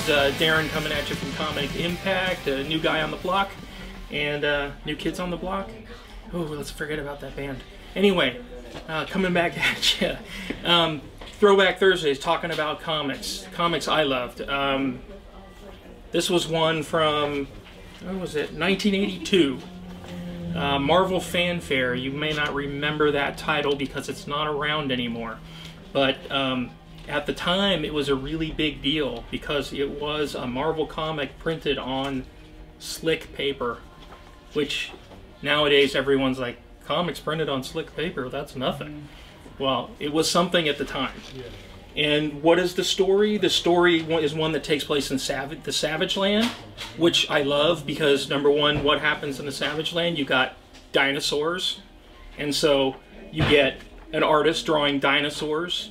Darren coming at you from Comic Impact, a new guy on the block, and new kids on the block. Oh, let's forget about that band. Anyway, coming back at you. Throwback Thursdays, talking about comics. Comics I loved. This was one from, what was it, 1982. Marvel Fanfare. You may not remember that title because it's not around anymore. But at the time, it was a really big deal because it was a Marvel comic printed on slick paper, which nowadays everyone's like, comics printed on slick paper, that's nothing. Well, it was something at the time. And what is the story? The story is one that takes place in the Savage Land, which I love because, number one, what happens in the Savage Land? You got dinosaurs, and so you get an artist drawing dinosaurs.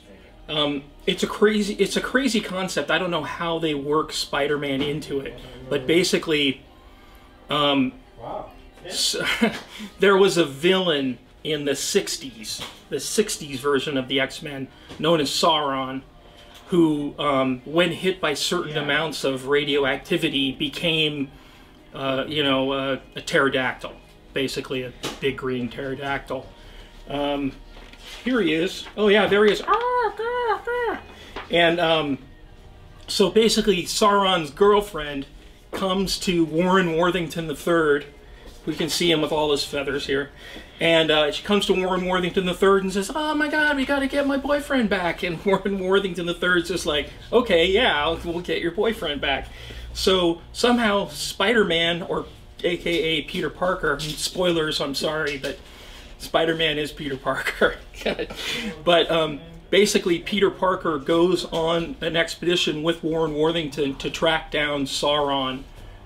It's a crazy concept. I don't know how they work Spider-Man into it, but basically, so, there was a villain in the 60s version of the X-Men, known as Sauron, who, when hit by certain amounts of radioactivity, became, you know, a pterodactyl, basically a big green pterodactyl. Here he is. Oh yeah, there he is. And so basically, Sauron's girlfriend comes to Warren Worthington III. We can see him with all his feathers here. And she comes to Warren Worthington III and says, "Oh my God, we got to get my boyfriend back." And Warren Worthington III is just like, "Okay, yeah, we'll get your boyfriend back." So somehow Spider-Man, or AKA Peter Parker, spoilers, I'm sorry, but Spider-Man is Peter Parker. But basically, Peter Parker goes on an expedition with Warren Worthington to track down Sauron,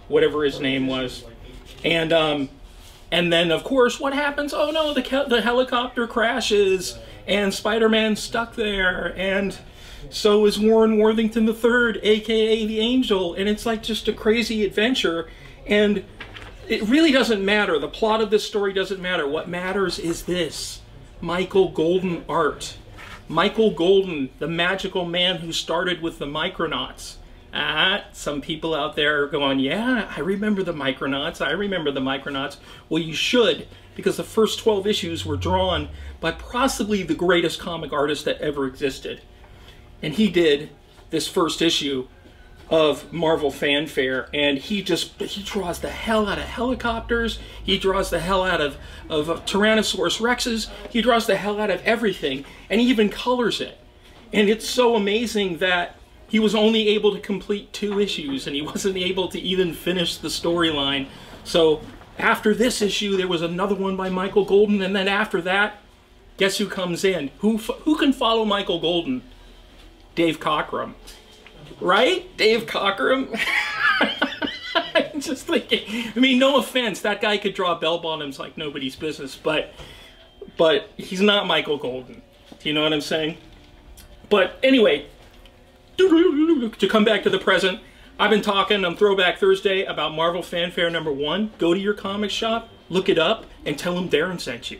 whatever his name was. And then, of course, what happens? Oh no, the helicopter crashes, and Spider-Man's stuck there, and so is Warren Worthington III, aka the Angel, and it's like just a crazy adventure, and it really doesn't matter. The plot of this story doesn't matter. What matters is this: Michael Golden art. Michael Golden, the magical man who started with the Micronauts. Some people out there are going, "Yeah, I remember the Micronauts. I remember the Micronauts." Well, you should, because the first 12 issues were drawn by possibly the greatest comic artist that ever existed. And he did this first issue of Marvel Fanfare, and he draws the hell out of helicopters, he draws the hell out of Tyrannosaurus Rexes, he draws the hell out of everything, and he even colors it. And it's so amazing that he was only able to complete 2 issues, and he wasn't able to even finish the storyline. So after this issue, there was another one by Michael Golden, and then after that, guess who comes in? Who can follow Michael Golden? Dave Cockrum. Right? Dave Cockrum? I'm just thinking, I mean, no offense, that guy could draw bell bottoms like nobody's business, but he's not Michael Golden. Do you know what I'm saying? But anyway, to come back to the present, I've been talking on Throwback Thursday about Marvel Fanfare #1. Go to your comic shop, look it up, and tell them Darren sent you.